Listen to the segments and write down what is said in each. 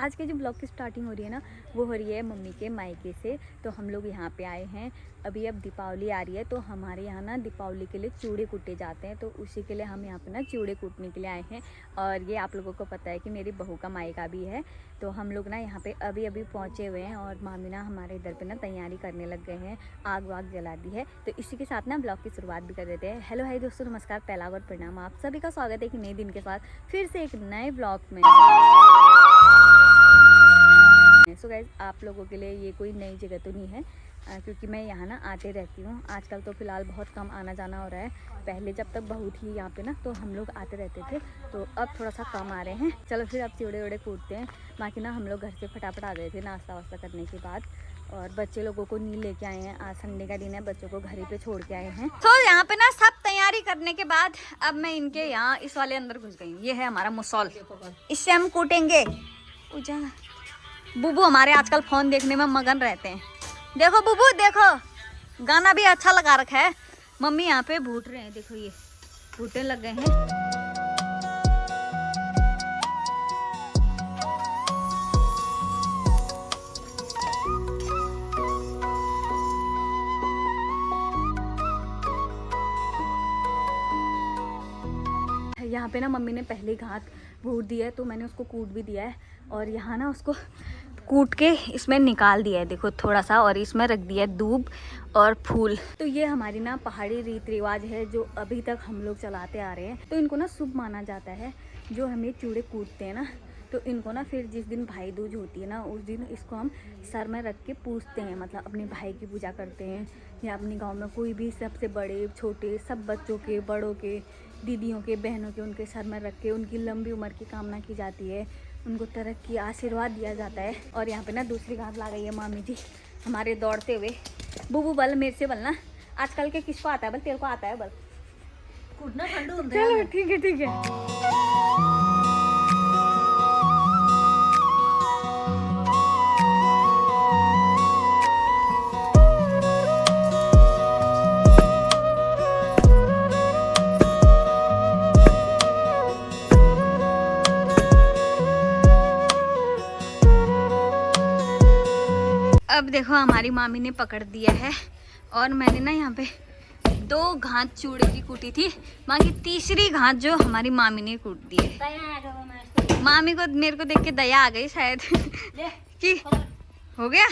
आज के जो ब्लॉग की स्टार्टिंग हो रही है ना, वो हो रही है मम्मी के मायके से। तो हम लोग यहाँ पे आए हैं। अभी अब दीपावली आ रही है, तो हमारे यहाँ ना दीपावली के लिए चूड़े कूटे जाते हैं, तो उसी के लिए हम यहाँ पे ना चूड़े कूटने के लिए आए हैं। और ये आप लोगों को पता है कि मेरी बहू का मायका भी है, तो हम लोग ना यहाँ पे अभी अभी पहुँचे हुए हैं। और मामी ना हमारे इधर पे ना तैयारी करने लग गए हैं, आग वाग जला दी है। तो इसी के साथ ना ब्लॉग की शुरुआत भी कर देते हैं। हेलो हाय दोस्तों, नमस्कार, पहला और प्रणाम। आप सभी का स्वागत है एक नए दिन के साथ फिर से एक नए ब्लॉग में। सो गाइस, आप लोगों के लिए ये कोई नई जगह तो नहीं है, क्योंकि मैं यहाँ ना आते रहती हूँ। आजकल तो फ़िलहाल बहुत कम आना जाना हो रहा है। पहले जब तक बहू थी यहाँ पे ना, तो हम लोग आते रहते थे, तो अब थोड़ा सा कम आ रहे हैं। चलो फिर अब चिवड़े वड़े कूटते हैं। बाकी ना हम लोग घर से फटाफट आ गए थे नाश्ता वास्ता करने के बाद, और बच्चे लोगों को नहीं लेके आए हैं। आज संडे का दिन है, बच्चों को घर ही पे छोड़ के आए हैं। तो यहाँ पे ना सब तैयारी करने के बाद अब मैं इनके यहाँ इस वाले अंदर घुस गई हूँ। ये है हमारा मुसौल, इससे हम कूटेंगे। बुबू हमारे आजकल फोन देखने में मगन रहते हैं। देखो बुबू, देखो गाना भी अच्छा लगा रखा है। मम्मी यहाँ पे भूट रहे हैं, देखो ये भूटने लग गए हैं। यहाँ पे ना मम्मी ने पहले घात भूट दिया है, तो मैंने उसको कूट भी दिया है। और यहाँ ना उसको कूट के इसमें निकाल दिया है, देखो थोड़ा सा, और इसमें रख दिया है दूब और फूल। तो ये हमारी ना पहाड़ी रीत रिवाज है, जो अभी तक हम लोग चलाते आ रहे हैं। तो इनको ना शुभ माना जाता है। जो हम ये चूड़े कूटते हैं ना, तो इनको ना फिर जिस दिन भाई दूज होती है ना, उस दिन इसको हम सर में रख के पूजते हैं। मतलब अपने भाई की पूजा करते हैं, या अपने गांव में कोई भी सबसे बड़े छोटे सब बच्चों के, बड़ों के, दीदियों के, बहनों के, उनके सर में रख के उनकी लंबी उम्र की कामना की जाती है, उनको तरक्की आशीर्वाद दिया जाता है। और यहाँ पे ना दूसरी घाट ला गई है मामी जी हमारे दौड़ते हुए। बुबू बल मेरे से बलना, आजकल के किसको आता है बल? तेरे को आता है बल कूटना? ठंडू होता है। चलो ठीक है ठीक है। अब देखो हमारी मामी ने पकड़ दिया है, और मैंने ना यहाँ पे 2 घाट चूड़े की कूटी थी, बाकी तीसरी घाट जो हमारी मामी ने कूट दी है। मामी को मेरे को देख के दया आ गई शायद कि हो गया।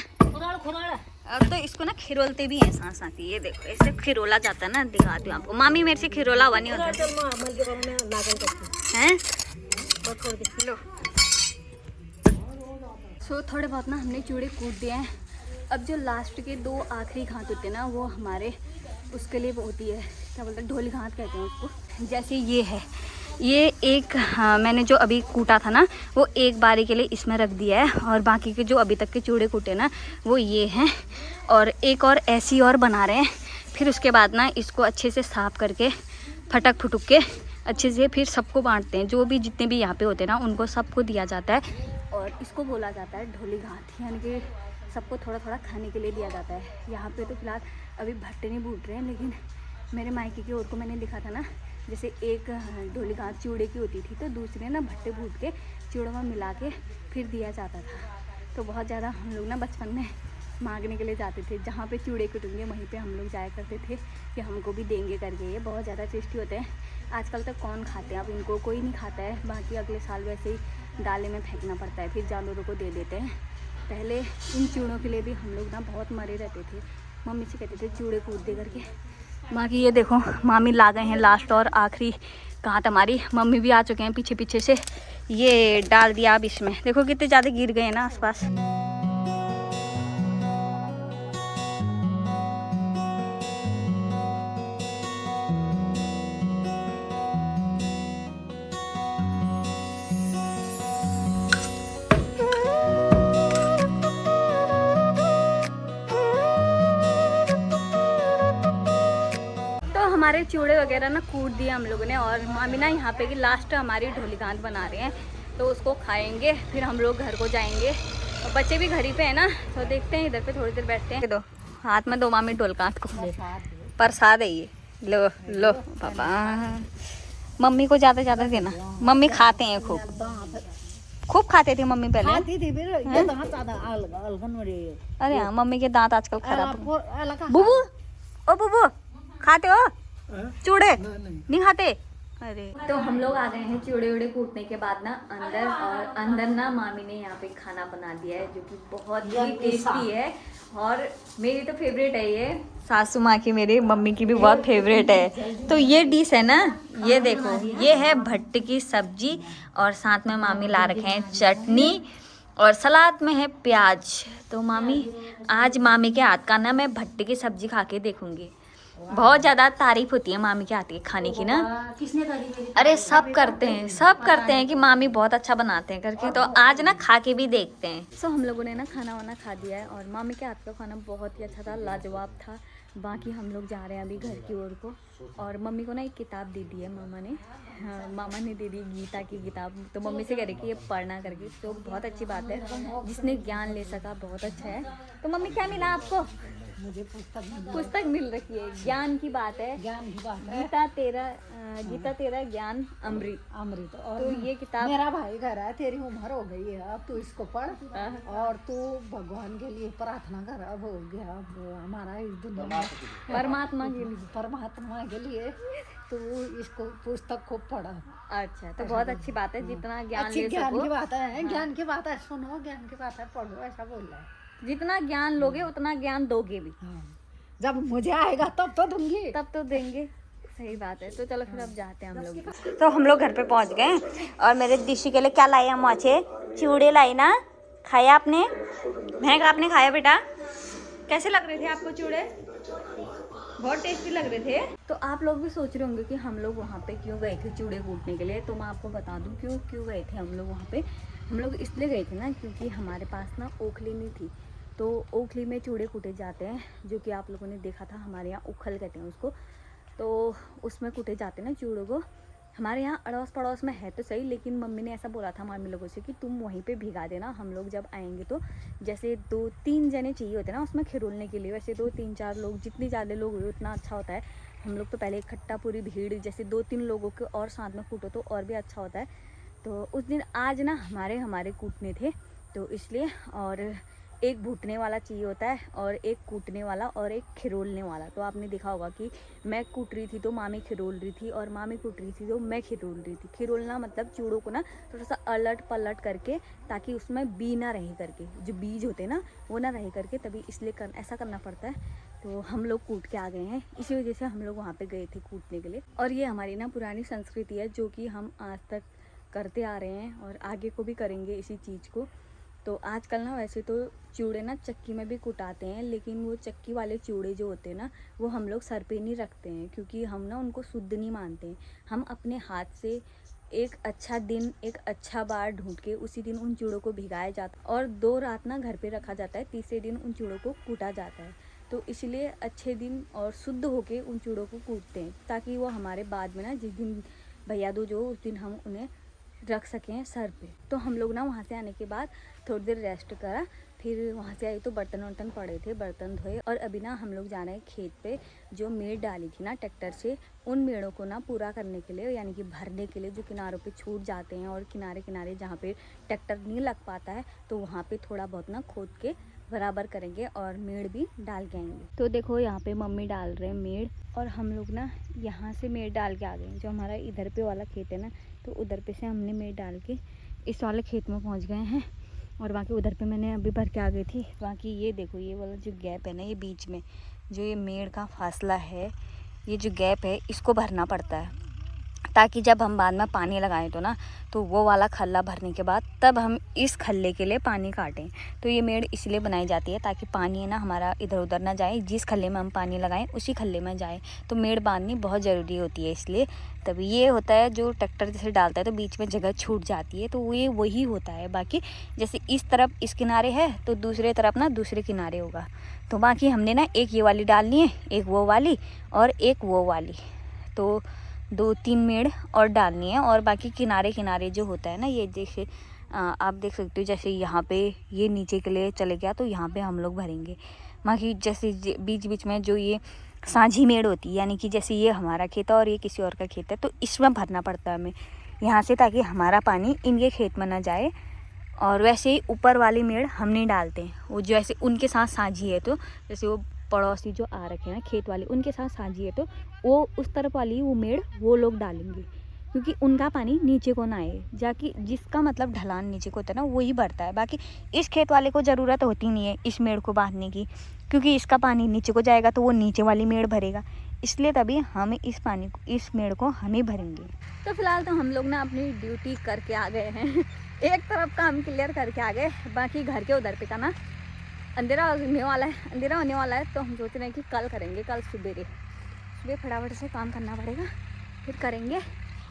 अब तो इसको ना खिरोलते भी हैं साथ साथ ही। ये देखो ऐसे खिरोला जाता है ना, दिखाती हूँ आपको। मामी मेरे से खिरोला हुआ नहीं होता है। लो सो थोड़े बहुत ना हमने चूड़े कूट दिए हैं। अब जो लास्ट के 2 आखिरी घाट होते हैं ना, वो हमारे उसके लिए होती है, क्या बोलते हैं, ढोली घाट कहते हैं उसको। जैसे ये है, ये एक, हाँ, मैंने जो अभी कूटा था ना, वो एक बारी के लिए इसमें रख दिया है। और बाकी के जो अभी तक के चूड़े कूटे ना, वो ये हैं। और एक और ऐसी और बना रहे हैं। फिर उसके बाद ना इसको अच्छे से साफ करके फटक फुटुक के अच्छे से फिर सबको बांटते हैं। जो भी जितने भी यहाँ पे होते हैं ना, उनको सबको दिया जाता है। और इसको बोला जाता है ढोली घाट, यानी कि सबको थोड़ा थोड़ा खाने के लिए दिया जाता है। यहाँ पे तो फिलहाल अभी भट्टे नहीं भूट रहे हैं, लेकिन मेरे मायके की ओर को मैंने देखा था ना, जैसे एक ढोली घाट चूड़े की होती थी, तो दूसरे ना भट्टे भूट के चूड़ों में मिला के फिर दिया जाता था। तो बहुत ज़्यादा हम लोग ना बचपन में मांगने के लिए जाते थे, जहाँ पे चूड़े कटूंगे वहीं पे हम लोग जाया करते थे कि हमको भी देंगे करके। ये बहुत ज़्यादा टेस्टी होते हैं। आजकल तक कौन खाते हैं, अब इनको कोई नहीं खाता है। बाकी अगले साल वैसे ही डाले में फेंकना पड़ता है, फिर जानवरों को दे देते हैं। पहले इन चूड़ों के लिए भी हम लोग ना बहुत मरे रहते थे, मम्मी से कहते थे चूड़े कूट दे करके। बाकी ये देखो मामी ला गए हैं लास्ट और आखिरी घाट हमारी। मम्मी भी आ चुके हैं पीछे पीछे से। ये डाल दिया अब इसमें, देखो कितने ज़्यादा गिर गए हैं ना आसपास। हमारे चूड़े वगैरह ना कूट दिए हम लोगों ने। और मामी ना यहाँ पे की लास्ट हमारी ढोली घाट बना रहे हैं, तो उसको खाएंगे, फिर हम लोग घर को जाएंगे। और बच्चे भी घर ही पे है ना, तो देखते हैं, इधर पे थोड़ी देर बैठते हैं। दो हाथ में दो मामी ढोल घाट को प्रसाद है ये। लो लो पापा, मम्मी को ज़्यादा देना, मम्मी खाते हैं खूब खूब खाते थे मम्मी पहले। खाती थी फिर ये दांत ज्यादा अलगन वाली। अरे हाँ, मम्मी के दांत आजकल खराब हो गए। अलग बुबू, ओ बुबू, खाते हो चूड़े? नहीं खाते। अरे तो हम लोग आ गए हैं चूड़े उड़े कूटने के बाद ना अंदर, और अंदर ना मामी ने यहाँ पे खाना बना दिया है जो कि बहुत ही टेस्टी है और मेरी तो फेवरेट है ये। सासू माँ की, मेरी मम्मी की भी बहुत फेवरेट है। तो ये डिश है ना, ये देखो, ये है भट्ट की सब्जी और साथ में मामी ला रखे हैं चटनी और सलाद में है प्याज। तो मामी, आज मामी के हाथ का ना मैं भट्ट की सब्जी खा के देखूंगी। बहुत ज्यादा तारीफ होती है मामी के हाथ के खाने की ना। किसने करी? अरे सब करते हैं कि मामी बहुत अच्छा बनाते हैं करके, तो आज ना खा के भी देखते हैं। सो हम लोगों ने ना खाना वाना खा दिया है और मामी के हाथ का खाना बहुत ही अच्छा था, लाजवाब था। बाकी हम लोग जा रहे हैं अभी घर की ओर को, और मम्मी को ना एक किताब दे दी है मामा ने। हाँ, मामा ने दे दी गीता की किताब। तो मम्मी से कह रही कि ये पढ़ना करके, तो बहुत अच्छी बात है, जिसने ज्ञान ले सका बहुत अच्छा है। तो मम्मी क्या मिला आपको? मुझे पुस्तक मिल रखी है, ज्ञान की बात है, ज्ञान की बात है। गीता तेरा ज्ञान अमृत। और तो ये किताब, मेरा भाई घर है, तेरी उम्र हो गई है, अब तू इसको पढ़ और तू भगवान के लिए प्रार्थना कर। अब हो गया, अब हमारा इस दुनिया में परमात्मा के लिए तू इसको पुस्तक को पढ़ा। अच्छा, तो बहुत अच्छी बात है, जितना ज्ञान ले ज्ञान सको। की बात है, ज्ञान की बात है, सुनो, ज्ञान की बात है, पढ़ो, ऐसा बोल रहा है। जितना ज्ञान लोगे उतना ज्ञान दोगे भी। जब मुझे आएगा तब तो दूंगी, तब तो देंगे। सही बात है। तो चलो फिर अब जाते हैं हम लोग। तो हम लोग घर पे पहुंच गए और मेरे दिशी के लिए क्या लाए हम अच्छे चूड़े लाई ना। खाया आपने? महक आपने खाया बेटा? कैसे लग रहे थे आपको चूड़े? बहुत टेस्टी लग रहे थे। तो आप लोग भी सोच रहे होंगे कि हम लोग वहाँ पे क्यों गए थे चूड़े कूटने के लिए। तो मैं आपको बता दूँ क्यों गए थे हम लोग वहाँ पे। हम लोग इसलिए गए थे ना क्योंकि हमारे पास ना ओखली नहीं थी। तो ओखली में चूड़े कूटे जाते हैं, जो कि आप लोगों ने देखा था, हमारे यहाँ उखल कहते हैं उसको। तो उसमें कूटे जाते हैं ना चूड़ों को। हमारे यहाँ अड़ोस पड़ोस में है तो सही, लेकिन मम्मी ने ऐसा बोला था मामी लोगों से कि तुम वहीं पे भिगा देना, हम लोग जब आएंगे तो जैसे 2-3 जने चाहिए होते हैं ना उसमें खिरोलने के लिए। वैसे 2-3-4 लोग, जितनी ज़्यादा लोग हुए उतना अच्छा होता है। हम लोग तो पहले इकट्ठा पूरी भीड़, जैसे 2-3 लोगों के और साथ में कूटो तो और भी अच्छा होता है। तो उस दिन आज ना हमारे कूटने थे, तो इसलिए। और एक भूटने वाला चाहिए होता है और एक कूटने वाला और एक खिरोलने वाला। तो आपने देखा होगा कि मैं कूट रही थी तो मामी खिरोल रही थी, और मामी कूट रही थी तो मैं खिरोल रही थी। खिरोलना मतलब चूड़ों को ना थोड़ा सा अलट पलट करके, ताकि उसमें बी ना रहे करके, जो बीज होते हैं ना वो ना रहे करके, तभी इसलिए ऐसा करना पड़ता है। तो हम लोग कूट के आ गए हैं, इसी वजह से हम लोग वहाँ पे गए थे कूटने के लिए। और ये हमारी ना पुरानी संस्कृति है जो कि हम आज तक करते आ रहे हैं और आगे को भी करेंगे इसी चीज़ को। तो आजकल ना वैसे तो चूड़े ना चक्की में भी कुटाते हैं, लेकिन वो चक्की वाले चूड़े जो होते हैं ना वो हम लोग सर पे नहीं रखते हैं, क्योंकि हम ना उनको शुद्ध नहीं मानते हैं। हम अपने हाथ से एक अच्छा दिन, एक अच्छा बार ढूंढ के उसी दिन उन चूड़ों को भिगाया जाता है और 2 रात ना घर पे रखा जाता है, तीसरे दिन उन चूड़ों को कूटा जाता है। तो इसलिए अच्छे दिन और शुद्ध होके उन चूड़ों को कूटते हैं, ताकि वो हमारे बाद में ना जिस दिन भैया दूज हो उस दिन हम उन्हें रख सकें सर पे। तो हम लोग ना वहाँ से आने के बाद थोड़ी देर रेस्ट करा, फिर वहाँ से आई तो बर्तन वर्तन पड़े थे, बर्तन धोए। और अभी ना हम लोग जा रहे हैं खेत पे। जो मेड़ डाली थी ना ट्रैक्टर से, उन मेड़ों को ना पूरा करने के लिए, यानी कि भरने के लिए, जो किनारों पे छूट जाते हैं और किनारे किनारे जहाँ पे ट्रैक्टर नहीं लग पाता है, तो वहाँ पे थोड़ा बहुत ना खोद के बराबर करेंगे और मेड़ भी डाल के आएंगे। तो देखो यहाँ पे मम्मी डाल रहे हैं मेड़, और हम लोग ना यहाँ से मेड़ डाल के आ गए। जो हमारा इधर पे वाला खेत है ना, तो उधर पे से हमने मेड़ डाल के इस वाले खेत में पहुँच गए हैं। और बाकी उधर पे मैंने अभी भर के आ गई थी। बाकी ये देखो, ये वाला जो गैप है ना, ये बीच में जो ये मेड़ का फासला है, ये जो गैप है इसको भरना पड़ता है, ताकि जब हम बाद में पानी लगाएं तो ना, तो वो वाला खल्ला भरने के बाद तब हम इस खल्ले के लिए पानी काटें। तो ये मेड़ इसलिए बनाई जाती है ताकि पानी ना हमारा इधर उधर ना जाए, जिस खल्ले में हम पानी लगाएं उसी खल्ले में जाए। तो मेड़ बांधनी बहुत ज़रूरी होती है, इसलिए तभी ये होता है। जो ट्रैक्टर जैसे डालता है तो बीच में जगह छूट जाती है, तो ये वही होता है। बाकी जैसे इस तरफ इस किनारे है तो दूसरे तरफ ना दूसरे किनारे होगा। तो बाकी हमने ना एक ये वाली डालनी है, एक वो वाली और एक वो वाली, तो 2-3 मेड़ और डालनी है। और बाकी किनारे किनारे जो होता है ना, ये जैसे आप देख सकते हो, जैसे यहाँ पे ये नीचे के लिए चले गया तो यहाँ पे हम लोग भरेंगे। बाकी जैसे बीच बीच में जो ये साझी मेड़ होती है, यानी कि जैसे ये हमारा खेत है और ये किसी और का खेत है, तो इसमें भरना पड़ता है हमें यहाँ से, ताकि हमारा पानी इनके खेत में ना जाए। और वैसे ही ऊपर वाली मेड़ हम नहीं डालते हैं, वो जैसे उनके साथ साझी है, तो जैसे वो पड़ोसी जो आ रखे हैं ना खेत वाले, उनके साथ साझी है, तो वो उस तरफ वाली वो मेड़ वो लोग डालेंगे, क्योंकि उनका पानी नीचे को ना आए, जाकि जिसका मतलब ढलान नीचे को होता है ना वही भरता है। बाकी इस खेत वाले को ज़रूरत होती नहीं है इस मेड़ को बांधने की, क्योंकि इसका पानी नीचे को जाएगा तो वो नीचे वाली मेड़ भरेगा, इसलिए तभी हम इस मेड़ को हम ही भरेंगे। तो फिलहाल तो हम लोग ना अपनी ड्यूटी करके आ गए हैं एक तरफ काम क्लियर करके आ गए, बाकी घर के उधर पे का ना अंधेरा होने वाला है, तो हम सोच रहे हैं कि कल करेंगे, कल सुबह फटाफट से काम करना पड़ेगा, फिर करेंगे।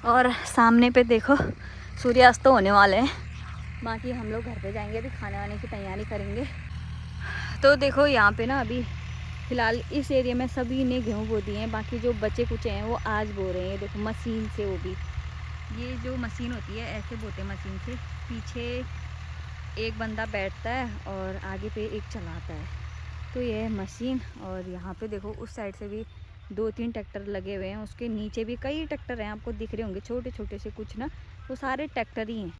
और सामने पे देखो सूर्यास्त होने वाले हैं, बाकी हम लोग घर पे जाएंगे, अभी खाने वाने की तैयारी करेंगे। तो देखो यहाँ पे ना अभी फ़िलहाल इस एरिया में सभी ने गेहूँ बो दिए हैं, बाकी जो बचे कुचे हैं वो आज बो रहे हैं। देखो मशीन से, वो भी ये जो मशीन होती है ऐसे बोते हैं मशीन से, पीछे एक बंदा बैठता है और आगे पे एक चलाता है, तो ये है मशीन। और यहाँ पे देखो उस साइड से भी 2-3 ट्रैक्टर लगे हुए हैं, उसके नीचे भी कई ट्रैक्टर हैं, आपको दिख रहे होंगे छोटे छोटे से कुछ ना, वो सारे ट्रैक्टर ही हैं।